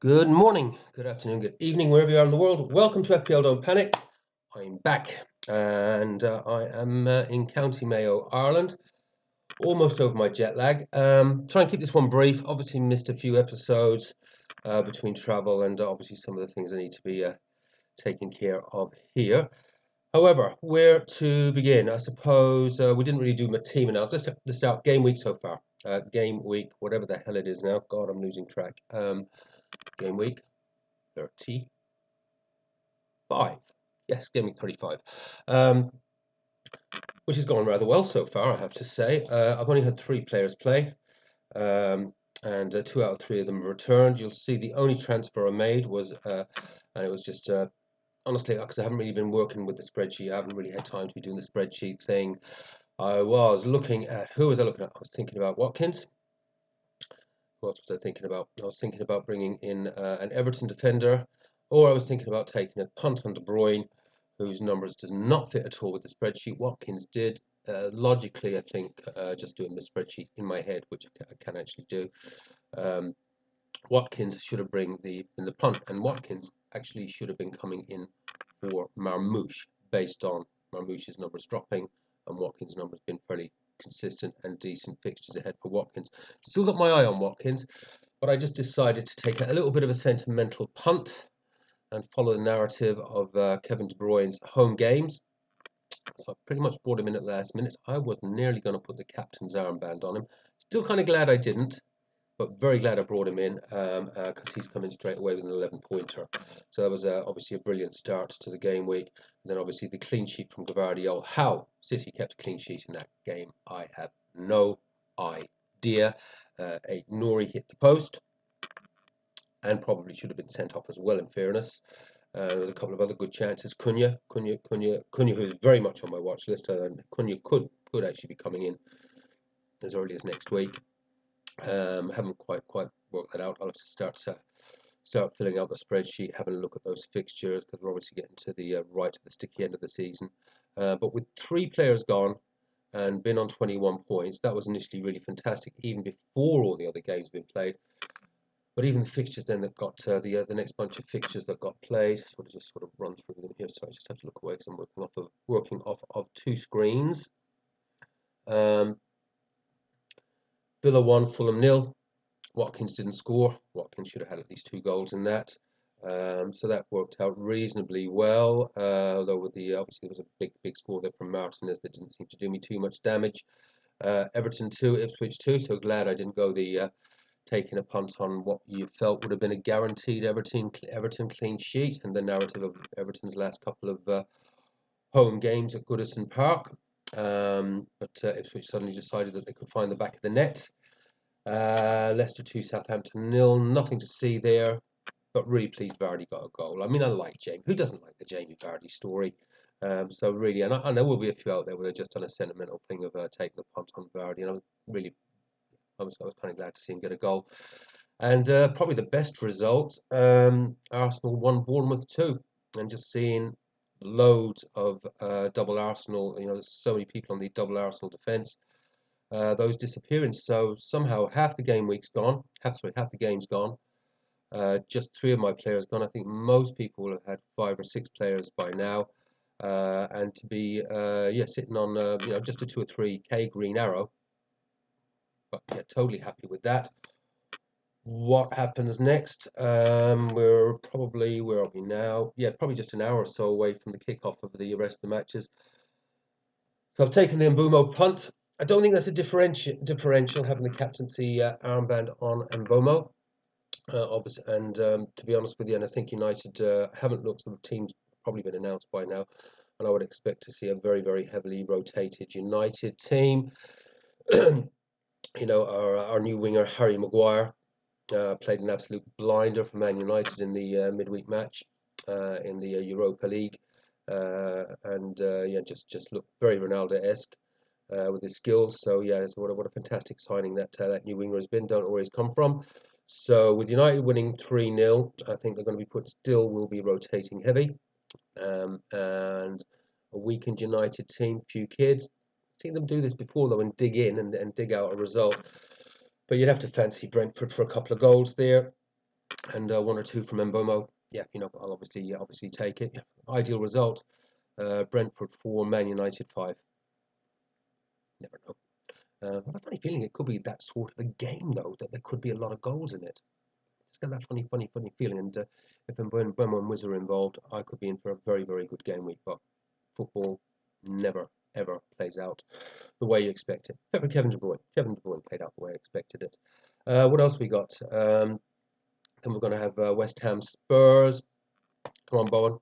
Good morning, good afternoon, good evening, wherever you are in the world. Welcome to FPL Don't Panic. I'm back and I am in County Mayo, Ireland. Almost over my jet lag. Try and keep this one brief. Obviously missed a few episodes between travel and obviously some of the things I need to be taken care of here. However, where to begin? I suppose we didn't really do my team analysis. Let's start game week so far. Game week, whatever the hell it is now. God, I'm losing track. Game week 35. Yes, game week 35. Which has gone rather well so far, I have to say. I've only had 3 players play, and 2 out of 3 of them returned. You'll see the only transfer I made was, and it was just honestly, because I haven't really been working with the spreadsheet, I haven't really had time to be doing the spreadsheet thing. I was looking at, who was I looking at? I was thinking about Watkins. Who else was I thinking about? I was thinking about bringing in an Everton defender, or I was thinking about taking a punt on De Bruyne, whose numbers does not fit at all with the spreadsheet. Watkins did. Logically, I think just doing the spreadsheet in my head, which I can actually do, Watkins should have bring in the punt, and Watkins actually should have been coming in for Marmoush, based on Marmoush's numbers dropping and Watkins' numbers been fairly consistent and decent fixtures ahead for Watkins. Still got my eye on Watkins, but I just decided to take a little bit of a sentimental punt and follow the narrative of Kevin De Bruyne's home games. So I pretty much brought him in at the last minute. I was nearly going to put the captain's armband on him. Still kind of glad I didn't, but very glad I brought him in because he's coming straight away with an 11-pointer. So that was obviously a brilliant start to the game week. And then obviously the clean sheet from Gavardio. How City kept a clean sheet in that game, I have no idea. Nouri hit the post and probably should have been sent off as well, in fairness. There was a couple of other good chances. Cunha, who is very much on my watch list. Cunha could actually be coming in as early as next week. Haven't quite worked that out. I'll have to start filling out the spreadsheet, having a look at those fixtures, because we're obviously getting to the right at the sticky end of the season. But with 3 players gone and been on 21 points, that was initially really fantastic, even before all the other games have been played. But even the fixtures then that got the next bunch of fixtures that got played, so I'll just sort of run through them here. So I just have to look away because I'm working off of 2 screens. Villa 1, Fulham 0. Watkins didn't score. Watkins should have had at least 2 goals in that. So that worked out reasonably well. Although with obviously there was a big score there from Martinez that didn't seem to do me too much damage. Everton 2, Ipswich 2. So glad I didn't go the taking a punt on what you felt would have been a guaranteed Everton clean sheet, and the narrative of Everton's last couple of home games at Goodison Park. But Ipswich suddenly decided that they could find the back of the net. Leicester 2, Southampton 0. Nothing to see there, but really pleased Vardy got a goal. I mean, I like Jamie. Who doesn't like the Jamie Vardy story? So really, and there will be a few out there where they're just on a sentimental thing of taking the punt on Vardy, and I was kind of glad to see him get a goal. And probably the best result, Arsenal 1, Bournemouth 2, and just seeing loads of double Arsenal. There's so many people on the double Arsenal defence. Those disappearing. So somehow half the game's gone. Just 3 of my players gone. I think most people will have had 5 or 6 players by now. And to be sitting on just a 2 or 3k green arrow. But yeah, totally happy with that. What happens next? We're probably, where are we now? Yeah, probably just an hour or so away from the kickoff of the rest of the matches. So I've taken the Mbumo punt. I don't think that's a differential having the captaincy armband on Mbomo. Obviously, and to be honest with you, and I think United haven't looked at the teams probably been announced by now, and I would expect to see a very, very heavily rotated United team. Our new winger Harry Maguire played an absolute blinder for Man United in the midweek match in the Europa League, and just looked very Ronaldo-esque. With his skills. So yeah, what a fantastic signing that new winger has been. Don't know where he's come from. So with United winning 3-0, I think they're going to be will be rotating heavy. And a weakened United team, few kids. Seen them do this before though, and dig in and dig out a result. But you'd have to fancy Brentford for a couple of goals there. and 1 or 2 from Mbomo. Yeah, I'll obviously take it. Ideal result: Brentford 4, Man United 5. Never know. I have a funny feeling it could be that sort of a game, though, that there could be a lot of goals in it. Just got that funny feeling. And if Mbomo and Wiz are involved, I could be in for a very, very good game week. But football never, ever plays out the way you expect it. Except for Kevin De Bruyne. Kevin De Bruyne played out the way I expected it. What else we got? Then we're going to have West Ham Spurs. Come on, Bowen.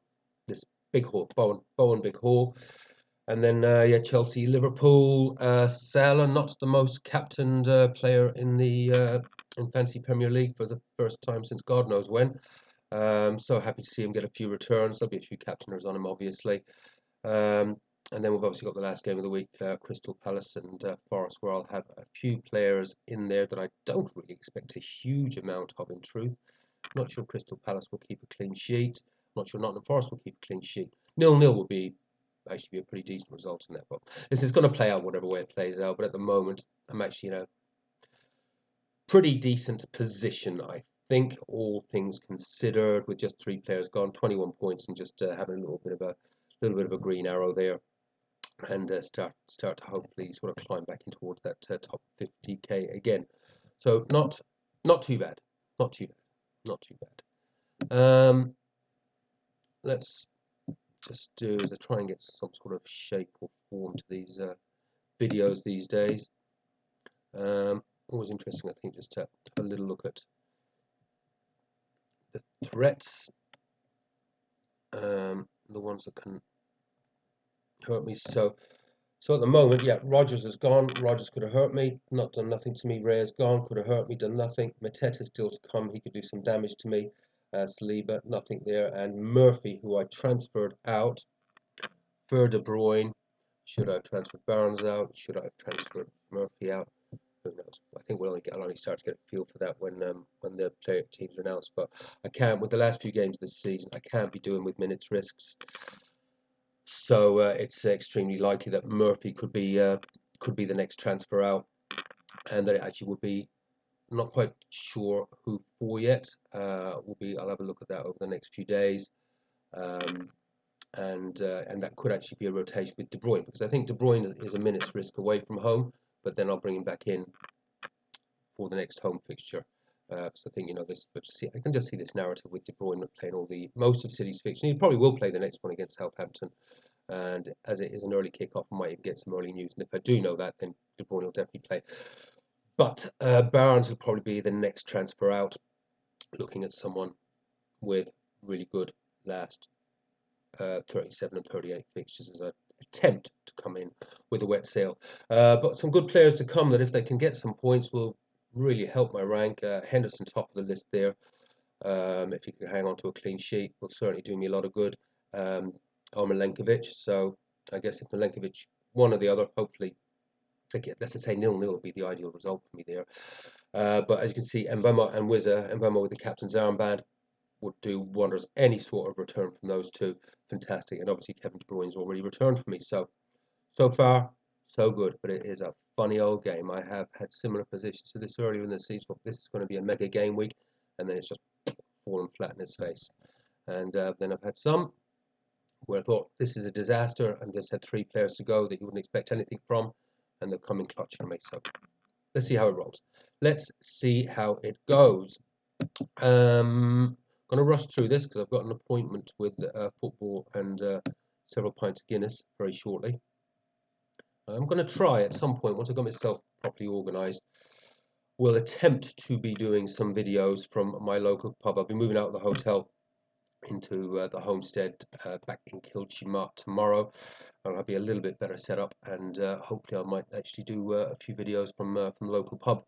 This big haul. Bowen, big haul. And then, yeah, Chelsea, Liverpool. Salah, not the most captained player in the in Fantasy Premier League for the first time since God knows when. So happy to see him get a few returns. There'll be a few captainers on him, obviously. Um, and then we've obviously got the last game of the week, Crystal Palace and Forest, where I'll have a few players in there that I don't really expect a huge amount of, in truth. Not sure Crystal Palace will keep a clean sheet. Not sure Nottingham Forest will keep a clean sheet. 0-0 will actually be a pretty decent result in that. But this is going to play out whatever way it plays out. But at the moment, I'm actually in a pretty decent position, I think, all things considered, with just 3 players gone, 21 points, and just having a little bit of a green arrow there, and start to hopefully sort of climb back in towards that top 50k again. So not too bad, not too bad, not too bad. Let's just do is I try and get some sort of shape or form to these videos these days. Always interesting, I think, just to have a little look at the threats, the ones that can hurt me. So at the moment, yeah, Rogers is gone. Rogers could have hurt me, not done nothing to me. Ray is gone, could have hurt me, done nothing. Mateta still to come, he could do some damage to me. Saliba, nothing there. And Murphy, who I transferred out for De Bruyne. Should I have transferred Barnes out? Should I have transferred Murphy out? Who knows? I think I'll only start to get a feel for that when the player teams are announced. But I can't, with the last few games of this season, I can't be doing with minutes risks. So it's extremely likely that Murphy could be the next transfer out, and that it actually would be, not quite sure who for yet. I'll have a look at that over the next few days. And that could actually be a rotation with De Bruyne, because I think De Bruyne is a minute's risk away from home, but then I'll bring him back in for the next home fixture. Because I think I can just see this narrative with De Bruyne playing most of City's fixtures. He probably will play the next one against Southampton, and as it is an early kickoff, I might even get some early news. And if I do know that, then De Bruyne will definitely play. But Barnes will probably be the next transfer out, looking at someone with really good last 37 and 38 fixtures as an attempt to come in with a wet sail. But some good players to come that, if they can get some points, will really help my rank. Henderson, top of the list there. If he can hang on to a clean sheet, will certainly do me a lot of good. Or Milenkovic. So I guess if Milenkovic, one or the other, hopefully, let's just say 0-0 will be the ideal result for me there. But as you can see, Mbemo and Wizza, Mbemo with the captain's armband, would do wonders. Any sort of return from those two, fantastic. And obviously Kevin De Bruyne's already returned for me. So far, so good. But it is a funny old game. I have had similar positions to this earlier in the season. This is going to be a mega game week, and then it's just fallen flat in its face. And then I've had some where I thought this is a disaster, and just had 3 players to go that you wouldn't expect anything from, and they've come in clutch for me. So let's see how it rolls. Let's see how it goes. I'm going to rush through this because I've got an appointment with football and several pints of Guinness very shortly. I'm going to try at some point, once I've got myself properly organised, we'll attempt to be doing some videos from my local pub. I'll be moving out of the hotel into the homestead back in Kilchimart tomorrow. I'll be a little bit better set up, and hopefully I might actually do a few videos from the local pub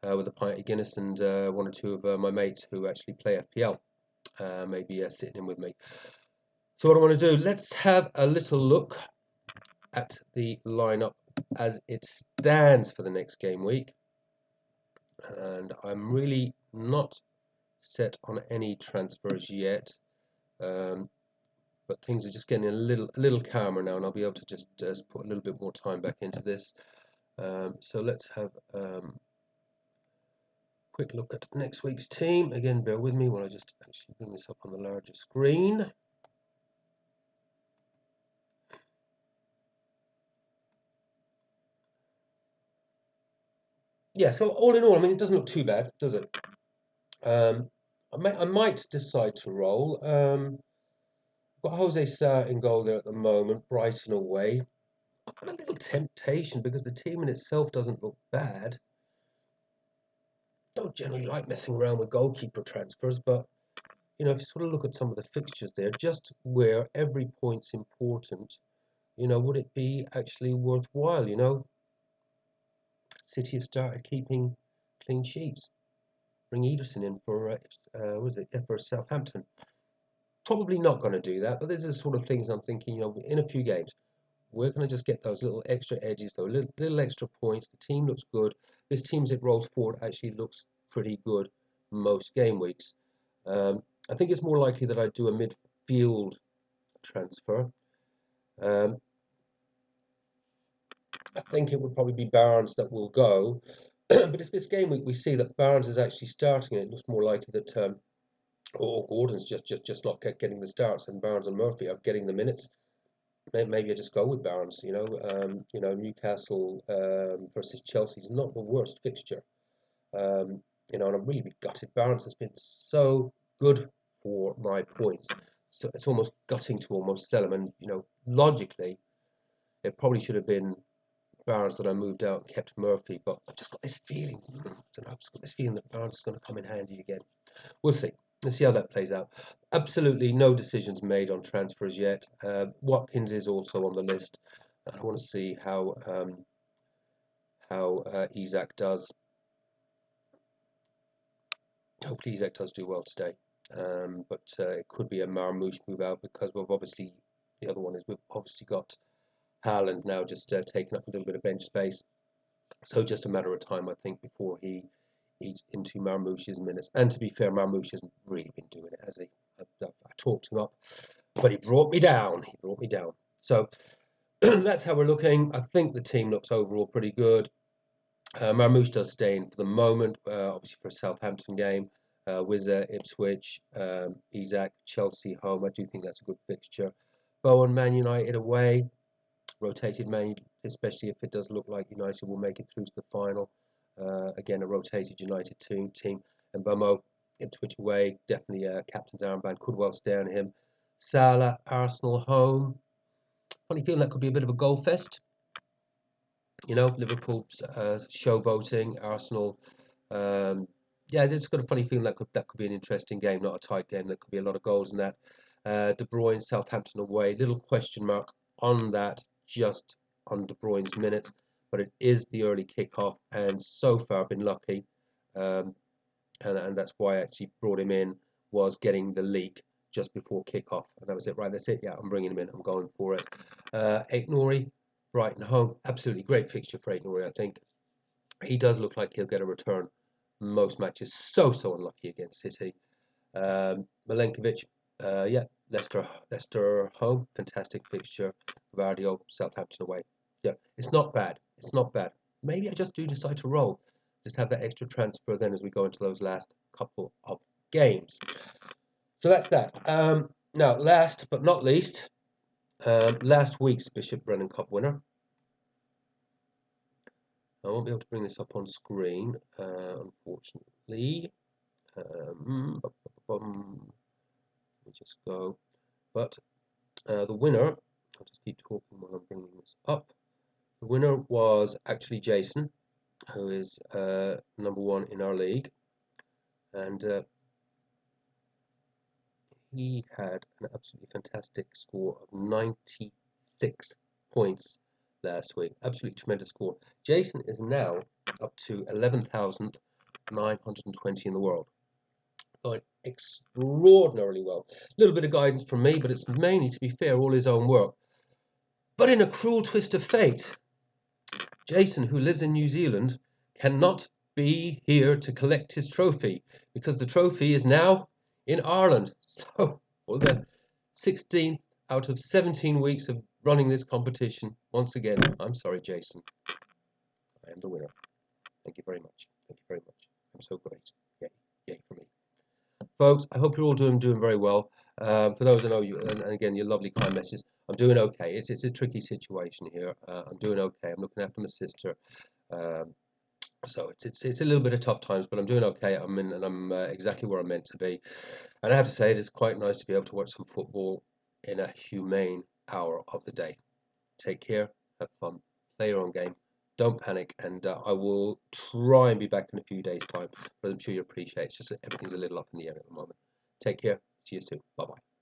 with a pint of Guinness and 1 or 2 of my mates who actually play FPL, maybe sitting in with me. So what I want to do, let's have a little look at the lineup as it stands for the next game week. And I'm really not set on any transfers yet. But things are just getting a little calmer now, and I'll be able to just put a little bit more time back into this. So let's have quick look at next week's team. Again, bear with me while I just actually bring this up on the larger screen. Yeah, so all in all, I mean, it doesn't look too bad, does it? I might decide to roll. Got Jose Sa in goal there at the moment, Brighton away. I've got a little temptation because the team in itself doesn't look bad. Don't generally like messing around with goalkeeper transfers, but you know, if you sort of look at some of the fixtures there, just where every point's important, you know, would it be actually worthwhile? You know, City have started keeping clean sheets. Bring Ederson in for was it for Southampton? Probably not going to do that, but these are the sort of things I'm thinking. You know, in a few games, we're going to just get those little extra edges, though, little extra points. The team looks good. This team as it rolls forward actually looks pretty good most game weeks. I think it's more likely that I do a midfield transfer. Um, I think it would probably be Barnes that will go. But if this game week we see that Barnes is actually starting, it looks more likely that Gordon's just not getting the starts, and Barnes and Murphy are getting the minutes. Maybe I just go with Barnes. You know, Newcastle versus Chelsea is not the worst fixture. You know, and I'm really gutted. Barnes has been so good for my points, so it's almost gutting to almost sell him. And you know, logically, it probably should have been Barnes that I moved out and kept Murphy, but I've just got this feeling. I don't know, I've just got this feeling that Barnes is going to come in handy again. We'll see. Let's see how that plays out. Absolutely no decisions made on transfers yet. Watkins is also on the list. I want to see how Isak does. Hopefully Isak does do well today. But it could be a Marmoush move out because the other one is we've obviously got Haaland now just taking up a little bit of bench space. So just a matter of time, I think, before he's into Marmoush's minutes. And to be fair, Marmoush hasn't really been doing it, has he? I talked him up, but he brought me down. He brought me down. So that's how we're looking. I think the team looks overall pretty good. Marmoush does stay in for the moment, obviously for a Southampton game. Wizza, Ipswich, Isak, Chelsea home. I do think that's a good fixture. Bowen, Man United away. Rotated Man, especially if it does look like United will make it through to the final. Again, a rotated United team. And Bomo, Ipswich away, definitely a captain's armband, could well stay on him. Salah, Arsenal home. Funny feeling that could be a bit of a goal fest. You know, Liverpool showboating, Arsenal. Yeah, it's got a funny feeling that could be an interesting game, not a tight game. There could be a lot of goals in that. De Bruyne, Southampton away. Little question mark on that, just on De Bruyne's minutes, but it is the early kickoff, and so far I've been lucky, and that's why I actually brought him in, was getting the leak just before kickoff, and that was it. Right, that's it. Yeah, I'm bringing him in. I'm going for it. Aït-Nouri, Brighton home, absolutely great fixture for Aït-Nouri. I think he does look like he'll get a return most matches. So unlucky against City. Milenkovic, yeah, Leicester home, fantastic fixture. Vardio, Southampton away. Yeah, it's not bad. It's not bad. Maybe I just do decide to roll. Just have that extra transfer then as we go into those last couple of games. So that's that. Now, last but not least, last week's Bishop Brennan Cup winner. I won't be able to bring this up on screen, unfortunately. Let me just go. But the winner, I'll just keep talking while I'm bringing this up. The winner was actually Jason, who is number one in our league, and he had an absolutely fantastic score of 96 points last week. Absolutely tremendous score. Jason is now up to 11,920 in the world. Going extraordinarily well. A little bit of guidance from me, but it's mainly, to be fair, all his own work. But in a cruel twist of fate, Jason, who lives in New Zealand, cannot be here to collect his trophy because the trophy is now in Ireland. So, for the 16th out of 17 weeks of running this competition, once again, I'm sorry, Jason. I am the winner. Thank you very much. Thank you very much. I'm so great. Yay, yay for me. Folks, I hope you're all doing very well. For those I know you, and again, your lovely kind messages, I'm doing okay. It's a tricky situation here. I'm doing okay. I'm looking after my sister. Um, so it's a little bit of tough times, but I'm doing okay. I'm in, and I'm exactly where I'm meant to be. And I have to say, it is quite nice to be able to watch some football in a humane hour of the day. Take care, have fun, play your own game, don't panic, and I will try and be back in a few days' time. But I'm sure you appreciate it's just that everything's a little up in the air at the moment. Take care. See you soon. Bye bye.